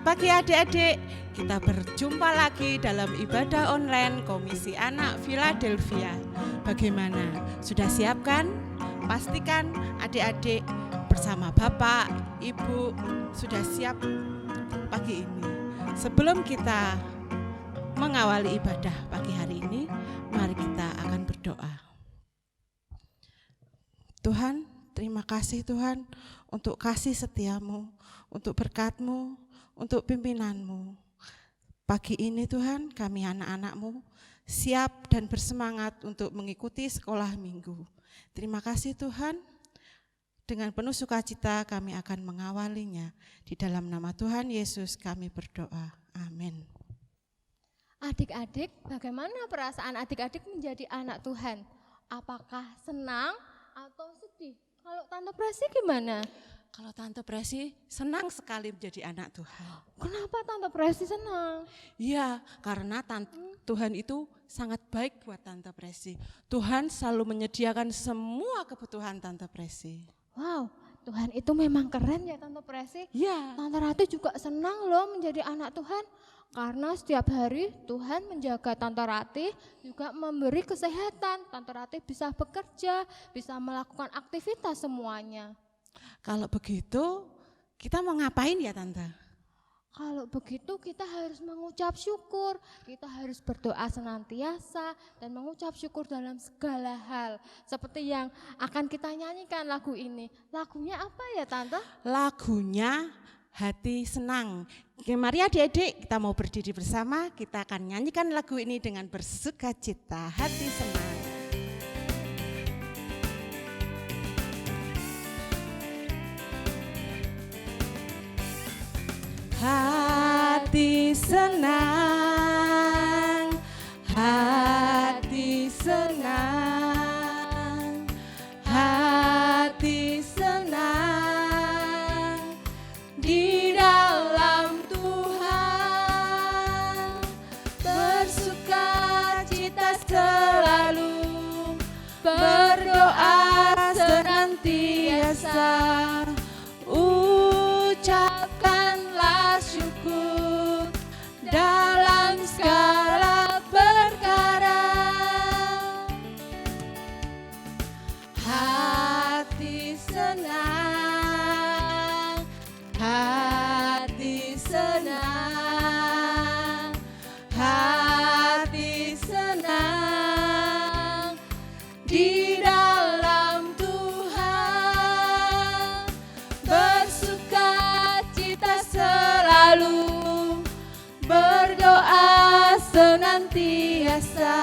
pagi adik-adik, kita berjumpa lagi dalam ibadah online Komisi Anak Philadelphia. Bagaimana? Sudah siap kan? Pastikan adik-adik bersama Bapak, Ibu sudah siap pagi ini. Sebelum kita mengawali ibadah pagi hari ini, mari kita akan berdoa. Tuhan, terima kasih Tuhan untuk kasih setiamu, untuk berkat-Mu, untuk pimpinanmu. Pagi ini Tuhan, kami anak-anak-Mu siap dan bersemangat untuk mengikuti sekolah minggu. Terima kasih Tuhan, dengan penuh sukacita kami akan mengawalinya. Di dalam nama Tuhan Yesus kami berdoa, amin. Adik-adik, bagaimana perasaan adik-adik menjadi anak Tuhan? Apakah senang atau sedih? Kalau Tante Presi gimana? Kalau Tante Presi senang sekali menjadi anak Tuhan. Kenapa Tante Presi senang? Iya, karena Tuhan itu sangat baik buat Tante Presi. Tuhan selalu menyediakan semua kebutuhan Tante Presi. Wow, Tuhan itu memang keren ya Tante Presi. Iya. Tante Rati juga senang loh menjadi anak Tuhan. Karena setiap hari Tuhan menjaga Tante Rati, juga memberi kesehatan. Tante Rati bisa bekerja, bisa melakukan aktivitas semuanya. Kalau begitu, kita mau ngapain ya Tante? Kalau begitu kita harus mengucap syukur, kita harus berdoa senantiasa dan mengucap syukur dalam segala hal. Seperti yang akan kita nyanyikan lagu ini. Lagunya apa ya Tante? Lagunya Hati Senang. Mari adik-adik kita mau berdiri bersama, kita akan nyanyikan lagu ini dengan bersukacita. Hati Senang. Hati senang, hati senang, hati senang di dalam Tuhan, bersukacita selalu, berdoa senantiasa, ucapkanlah syukur dalam segala perkara. Hati senang, hati senang, hati senang di dalam Tuhan, bersukacita selalu, berdoa senantiasa,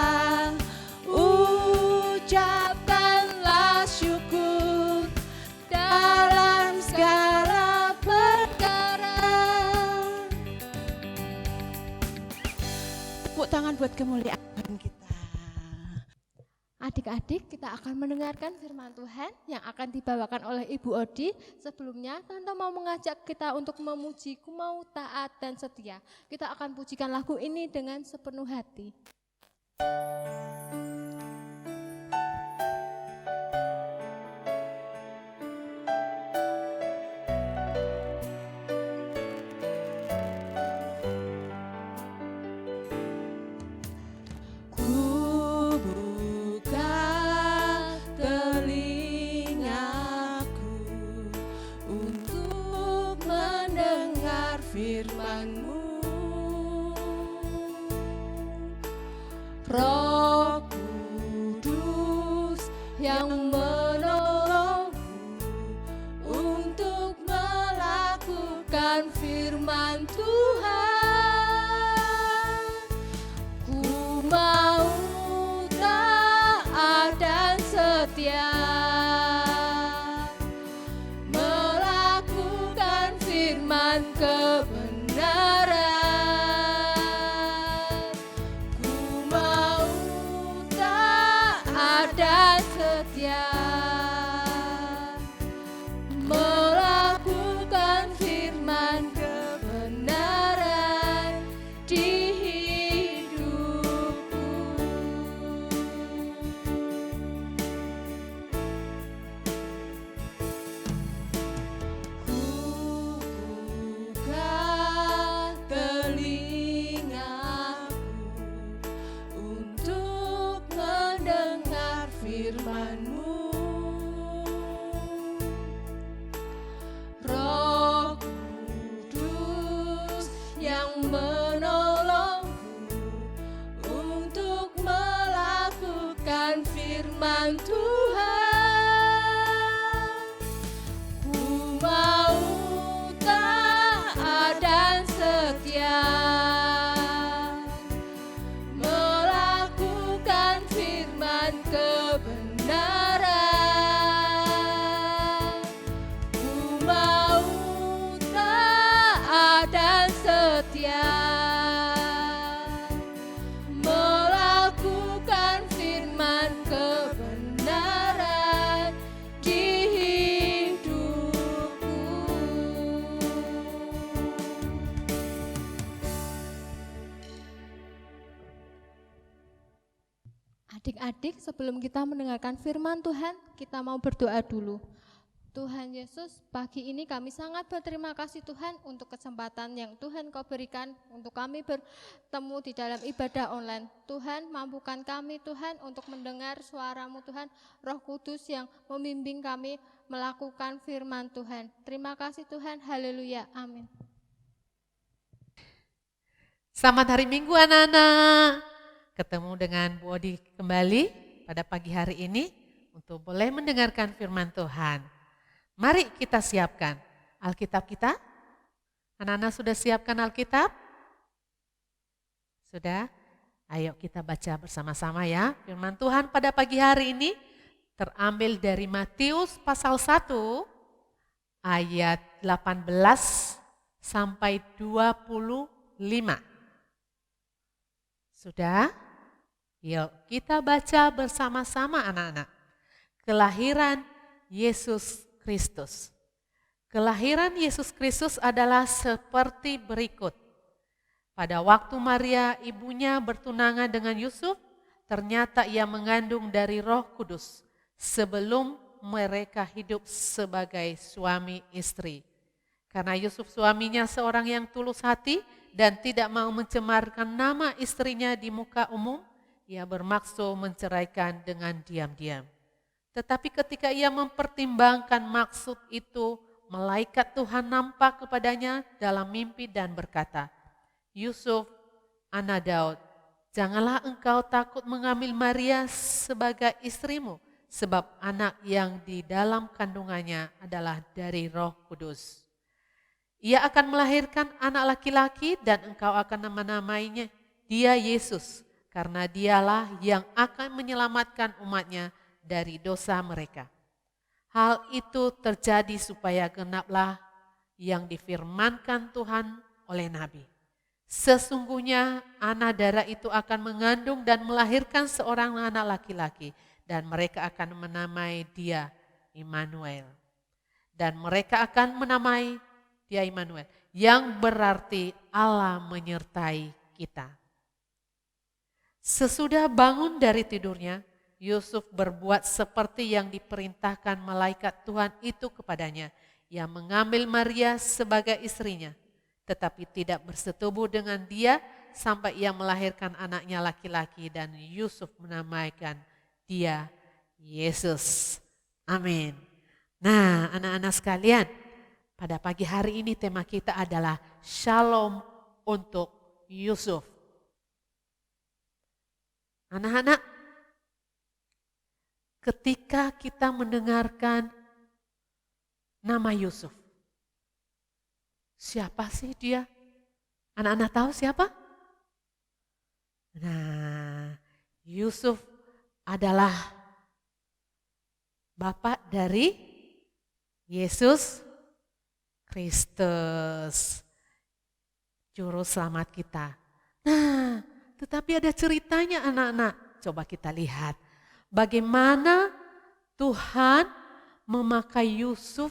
ucapkanlah syukur dalam segala perkara. Tepuk tangan buat kemuliaan kita. Adik-adik, kita akan mendengarkan firman Tuhan yang akan dibawakan oleh Ibu Odi. Sebelumnya, Tante mau mengajak kita untuk memuji, Ku mau taat dan setia. Kita akan pujikan lagu ini dengan sepenuh hati. Firman-Mu, Roh Kudus yang menolongku untuk melakukan firman Tuhan. Ku mau taat dan setia, melakukan firman kebenaran. Ku mau taat dan setia, firman-Mu. Roh Kudus yang menolongku untuk melakukan firman Tuhan. Ku mau taat dan setia melakukan firman kebenaran. Ku mau taat dan setia melakukan firman kebenaran di hidupku. Adik-adik, sebelum kita mendengarkan firman Tuhan, kita mau berdoa dulu. Tuhan Yesus, pagi ini kami sangat berterima kasih Tuhan untuk kesempatan yang Tuhan Kau berikan untuk kami bertemu di dalam ibadah online. Tuhan, mampukan kami Tuhan untuk mendengar suara-Mu Tuhan, Roh Kudus yang membimbing kami melakukan firman Tuhan. Terima kasih Tuhan, haleluya, amin. Selamat hari Minggu anak-anak. Ketemu dengan Bu Odi kembali pada pagi hari ini untuk boleh mendengarkan firman Tuhan. Mari kita siapkan Alkitab kita. Anak-anak sudah siapkan Alkitab? Sudah? Ayo kita baca bersama-sama ya. Firman Tuhan pada pagi hari ini terambil dari Matius pasal 1 ayat 18 sampai 25. Sudah? Yuk kita baca bersama-sama anak-anak. Kelahiran Yesus Kristus. Kelahiran Yesus Kristus adalah seperti berikut. Pada waktu Maria ibunya bertunangan dengan Yusuf, ternyata ia mengandung dari Roh Kudus sebelum mereka hidup sebagai suami istri. Karena Yusuf suaminya seorang yang tulus hati dan tidak mau mencemarkan nama istrinya di muka umum, ia bermaksud menceraikan dengan diam-diam. Tetapi ketika ia mempertimbangkan maksud itu, malaikat Tuhan nampak kepadanya dalam mimpi dan berkata, Yusuf, anak Daud, janganlah engkau takut mengambil Maria sebagai istrimu, sebab anak yang di dalam kandungannya adalah dari Roh Kudus. Ia akan melahirkan anak laki-laki dan engkau akan menamainya dia Yesus, karena dialah yang akan menyelamatkan umatnya dari dosa mereka. Hal itu terjadi supaya genaplah yang difirmankan Tuhan oleh Nabi. Sesungguhnya anak darah itu akan mengandung dan melahirkan seorang anak laki-laki dan mereka akan menamai dia Immanuel. Dan mereka akan menamai dia Immanuel yang berarti Allah menyertai kita. Sesudah bangun dari tidurnya, Yusuf berbuat seperti yang diperintahkan malaikat Tuhan itu kepadanya. Ia mengambil Maria sebagai istrinya, tetapi tidak bersetubuh dengan dia sampai ia melahirkan anaknya laki-laki dan Yusuf menamaikan dia Yesus. Amin. Nah, anak-anak sekalian, pada pagi hari ini tema kita adalah Shalom untuk Yusuf. Anak-anak, ketika kita mendengarkan nama Yusuf, siapa sih dia? Anak-anak tahu siapa? Nah, Yusuf adalah bapak dari Yesus Kristus, juru selamat kita. Nah, tetapi ada ceritanya anak-anak. Coba kita lihat bagaimana Tuhan memakai Yusuf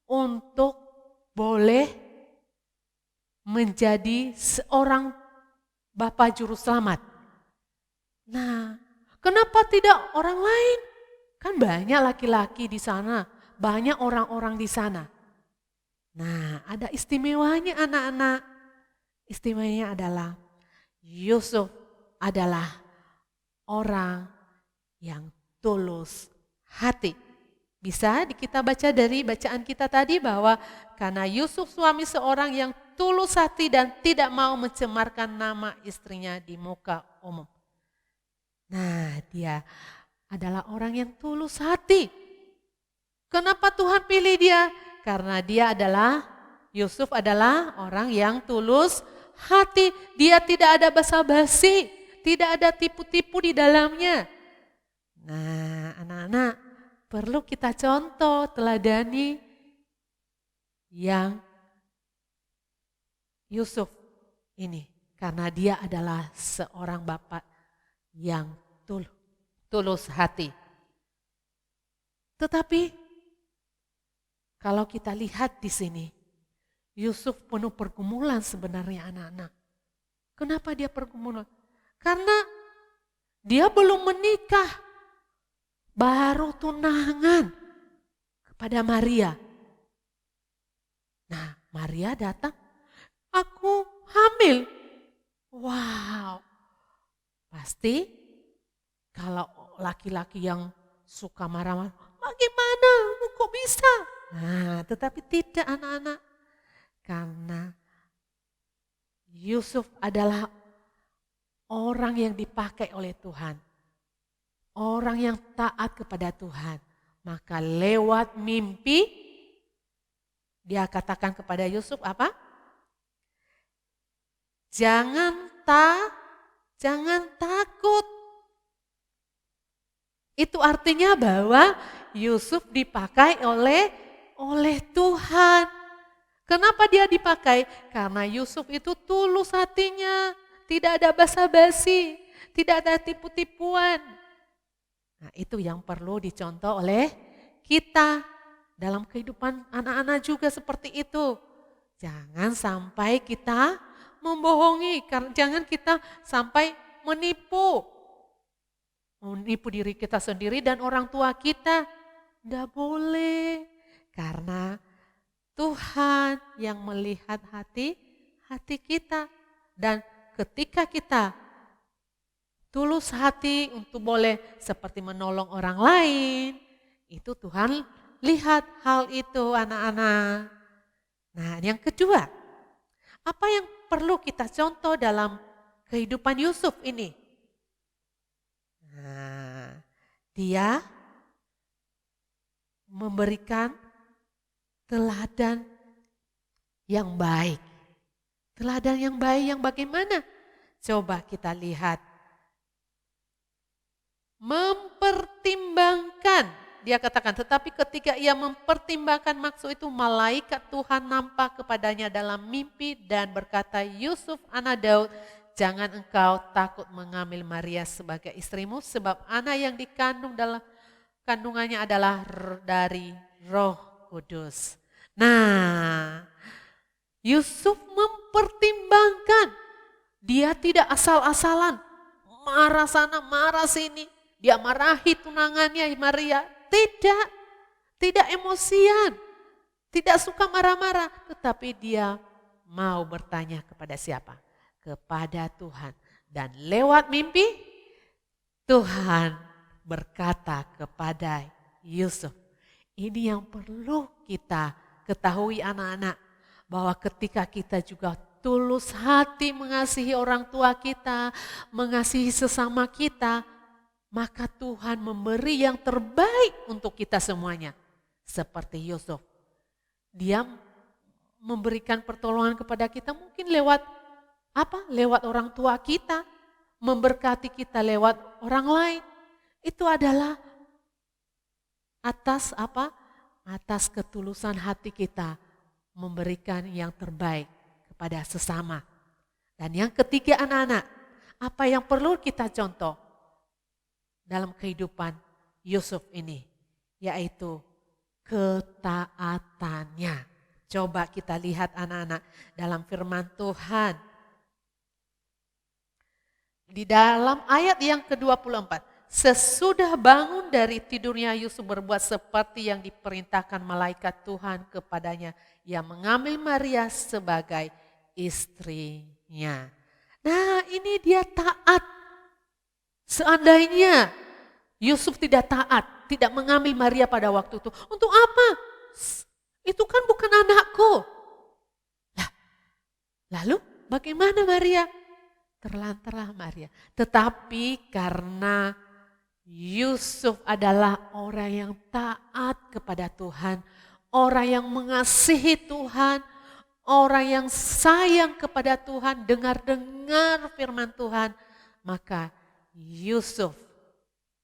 untuk boleh menjadi seorang bapak juru selamat. Nah, kenapa tidak orang lain? Kan banyak laki-laki di sana, banyak orang-orang di sana. Nah, ada istimewanya anak-anak. Istimewanya adalah Yusuf adalah orang yang tulus hati. Bisa kita baca dari bacaan kita tadi bahwa karena Yusuf suami seorang yang tulus hati dan tidak mau mencemarkan nama istrinya di muka umum. Nah, dia adalah orang yang tulus hati. Kenapa Tuhan pilih dia? Karena Yusuf adalah orang yang tulus hati. Dia tidak ada basa-basi, tidak ada tipu-tipu di dalamnya. Nah, anak-anak, perlu kita contoh, teladani yang Yusuf ini. Karena dia adalah seorang bapak yang tulus hati. Tetapi kalau kita lihat di sini, Yusuf penuh pergumulan sebenarnya anak-anak. Kenapa dia pergumulan? Karena dia belum menikah, baru tunangan kepada Maria. Nah, Maria datang, aku hamil. Wow, pasti kalau laki-laki yang suka marah-marah, bagaimana kok bisa? Nah, tetapi tidak anak-anak. Karena Yusuf adalah orang yang dipakai oleh Tuhan. Orang yang taat kepada Tuhan. Maka lewat mimpi, dia katakan kepada Yusuf apa? Jangan takut. Itu artinya bahwa Yusuf dipakai oleh Tuhan. Kenapa dia dipakai? Karena Yusuf itu tulus hatinya, tidak ada basa-basi, tidak ada tipu-tipuan. Nah, itu yang perlu dicontoh oleh kita dalam kehidupan anak-anak juga seperti itu. Jangan sampai kita membohongi, jangan kita sampai menipu diri kita sendiri dan orang tua kita. Tidak boleh, karena Tuhan yang melihat hati kita. Dan ketika kita tulus hati untuk boleh seperti menolong orang lain, itu Tuhan lihat hal itu anak-anak. Nah, yang kedua, apa yang perlu kita contoh dalam kehidupan Yusuf ini? Nah, dia memberikan teladan yang baik. Teladan yang baik yang bagaimana? Coba kita lihat. Mempertimbangkan, dia katakan, tetapi ketika ia mempertimbangkan maksud itu, malaikat Tuhan nampak kepadanya dalam mimpi dan berkata, Yusuf anak Daud, jangan engkau takut mengambil Maria sebagai istrimu, sebab anak yang dikandung dalam kandungannya adalah dari Roh Kudus. Nah, Yusuf mempertimbangkan. Dia tidak asal-asalan, marah sana, marah sini. Dia marahi tunangannya Maria. Tidak emosian, tidak suka marah-marah. Tetapi dia mau bertanya kepada siapa? Kepada Tuhan. Dan lewat mimpi, Tuhan berkata kepada Yusuf. Ini yang perlu kita ketahui anak-anak. Bahwa ketika kita juga tulus hati mengasihi orang tua kita, mengasihi sesama kita, maka Tuhan memberi yang terbaik untuk kita semuanya. Seperti Yusuf. Dia memberikan pertolongan kepada kita mungkin lewat apa? Lewat orang tua kita. Memberkati kita lewat orang lain. Itu adalah atas apa? Atas ketulusan hati kita memberikan yang terbaik kepada sesama. Dan yang ketiga anak-anak, apa yang perlu kita contoh dalam kehidupan Yusuf ini, yaitu ketaatannya. Coba kita lihat anak-anak dalam firman Tuhan. Di dalam ayat yang ke-24, sesudah bangun dari tidurnya Yusuf berbuat seperti yang diperintahkan malaikat Tuhan kepadanya. Ia mengambil Maria sebagai istrinya. Nah, ini dia taat. Seandainya Yusuf tidak taat, tidak mengambil Maria pada waktu itu. Untuk apa? Itu kan bukan anakku. Lah, lalu bagaimana Maria? Terlantarlah Maria. Tetapi karena Yusuf adalah orang yang taat kepada Tuhan, orang yang mengasihi Tuhan, orang yang sayang kepada Tuhan, dengar-dengar firman Tuhan, maka Yusuf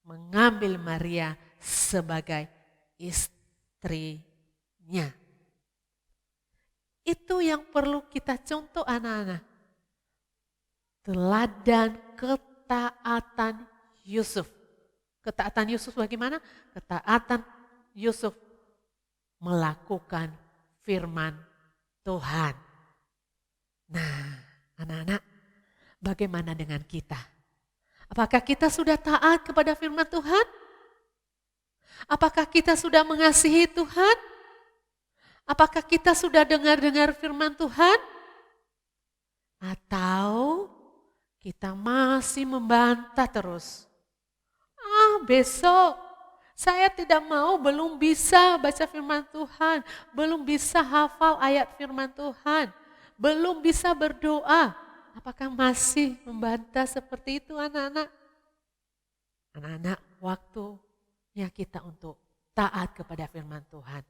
mengambil Maria sebagai istrinya. Itu yang perlu kita contoh anak-anak. Teladan ketaatan Yusuf. Ketaatan Yusuf bagaimana? Ketaatan Yusuf melakukan firman Tuhan. Nah, anak-anak, bagaimana dengan kita? Apakah kita sudah taat kepada firman Tuhan? Apakah kita sudah mengasihi Tuhan? Apakah kita sudah dengar-dengar firman Tuhan? Atau kita masih membantah terus? Besok saya tidak mau, belum bisa baca firman Tuhan, belum bisa hafal ayat firman Tuhan, belum bisa berdoa. Apakah masih membantah seperti itu anak-anak? Anak-anak, waktunya kita untuk taat kepada firman Tuhan.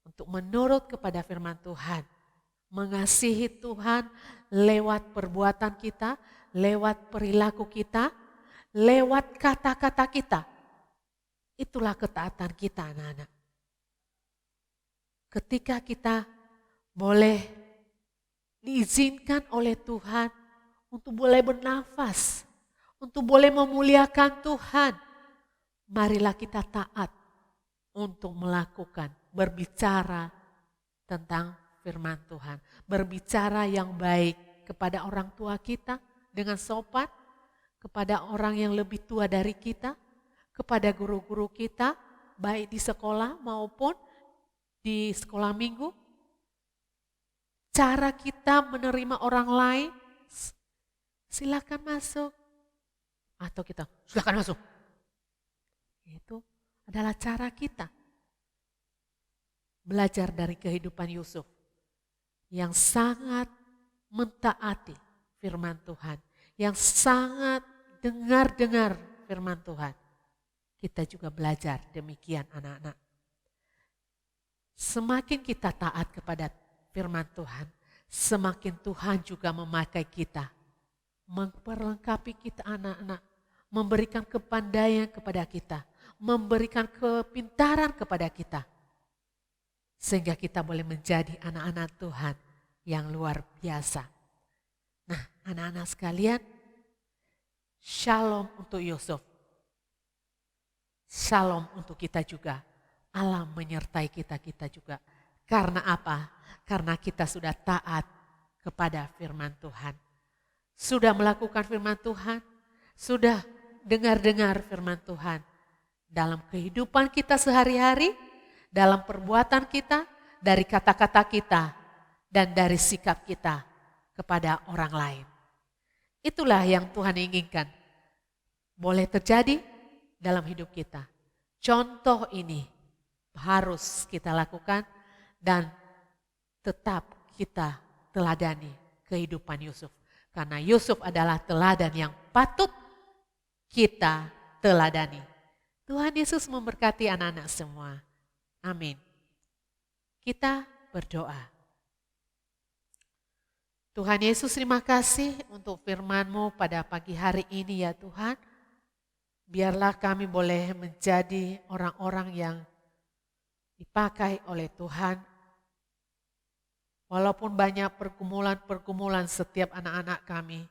Untuk menurut kepada firman Tuhan. Mengasihi Tuhan lewat perbuatan kita, lewat perilaku kita, lewat kata-kata kita. Itulah ketaatan kita anak-anak. Ketika kita boleh diizinkan oleh Tuhan untuk boleh bernafas, untuk boleh memuliakan Tuhan, marilah kita taat untuk melakukan, berbicara tentang firman Tuhan. Berbicara yang baik kepada orang tua kita dengan sopan, kepada orang yang lebih tua dari kita, kepada guru-guru kita, baik di sekolah maupun di sekolah minggu. Cara kita menerima orang lain, silakan masuk. Atau kita, silakan masuk. Itu adalah cara kita. Belajar dari kehidupan Yusuf yang sangat mentaati firman Tuhan, yang sangat dengar-dengar firman Tuhan. Kita juga belajar demikian anak-anak. Semakin kita taat kepada firman Tuhan, semakin Tuhan juga memakai kita, memperlengkapi kita anak-anak, memberikan kepandaian kepada kita, memberikan kepintaran kepada kita. Sehingga kita boleh menjadi anak-anak Tuhan yang luar biasa. Nah, anak-anak sekalian, shalom untuk Yusuf. Shalom untuk kita juga. Allah menyertai kita juga. Karena apa? Karena kita sudah taat kepada firman Tuhan. Sudah melakukan firman Tuhan. Sudah dengar-dengar firman Tuhan. Dalam kehidupan kita sehari-hari, dalam perbuatan kita, dari kata-kata kita, dan dari sikap kita kepada orang lain. Itulah yang Tuhan inginkan. Boleh terjadi dalam hidup kita. Contoh ini harus kita lakukan dan tetap kita teladani kehidupan Yusuf. Karena Yusuf adalah teladan yang patut kita teladani. Tuhan Yesus memberkati anak-anak semua. Amin. Kita berdoa. Tuhan Yesus, terima kasih untuk firman-Mu pada pagi hari ini ya Tuhan. Biarlah kami boleh menjadi orang-orang yang dipakai oleh Tuhan. Walaupun banyak pergumulan-pergumulan setiap anak-anak kami.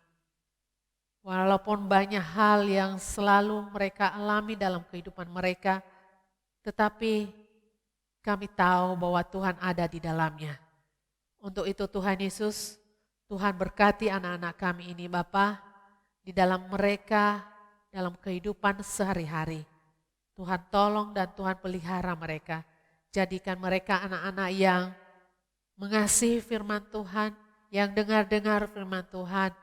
Walaupun banyak hal yang selalu mereka alami dalam kehidupan mereka. Tetapi kami tahu bahwa Tuhan ada di dalamnya. Untuk itu Tuhan Yesus, Tuhan berkati anak-anak kami ini Bapa, di dalam mereka, dalam kehidupan sehari-hari. Tuhan tolong dan Tuhan pelihara mereka. Jadikan mereka anak-anak yang mengasihi firman Tuhan, yang dengar-dengar firman Tuhan,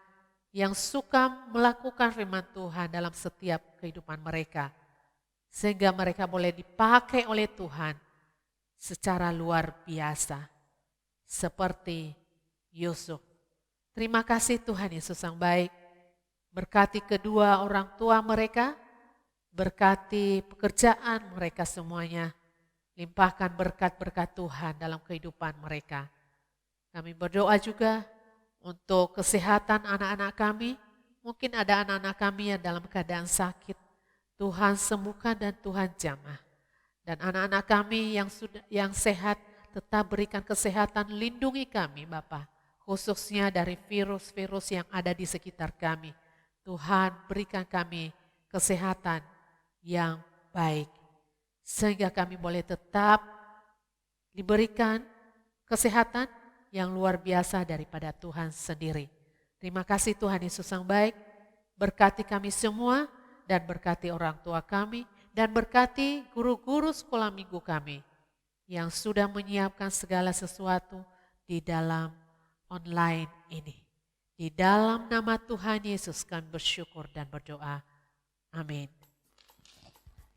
yang suka melakukan firman Tuhan dalam setiap kehidupan mereka. Sehingga mereka boleh dipakai oleh Tuhan secara luar biasa. Seperti Yusuf. Terima kasih Tuhan Yesus yang baik. Berkati kedua orang tua mereka, berkati pekerjaan mereka semuanya. Limpahkan berkat-berkat Tuhan dalam kehidupan mereka. Kami berdoa juga untuk kesehatan anak-anak kami. Mungkin ada anak-anak kami yang dalam keadaan sakit. Tuhan sembuhkan dan Tuhan jamah. Dan anak-anak kami yang sehat, tetap berikan kesehatan, lindungi kami Bapa. Khususnya dari virus-virus yang ada di sekitar kami. Tuhan berikan kami kesehatan yang baik. Sehingga kami boleh tetap diberikan kesehatan yang luar biasa daripada Tuhan sendiri. Terima kasih Tuhan Yesus yang baik. Berkati kami semua dan berkati orang tua kami. Dan berkati guru-guru sekolah minggu kami yang sudah menyiapkan segala sesuatu di dalam online ini. Di dalam nama Tuhan Yesus kami bersyukur dan berdoa. Amin.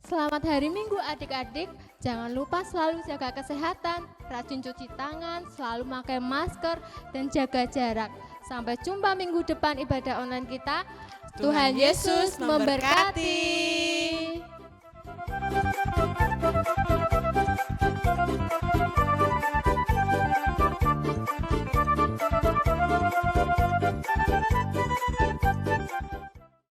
Selamat hari Minggu adik-adik, jangan lupa selalu jaga kesehatan, rajin cuci tangan, selalu pakai masker, dan jaga jarak. Sampai jumpa minggu depan ibadah online kita. Tuhan Yesus memberkati.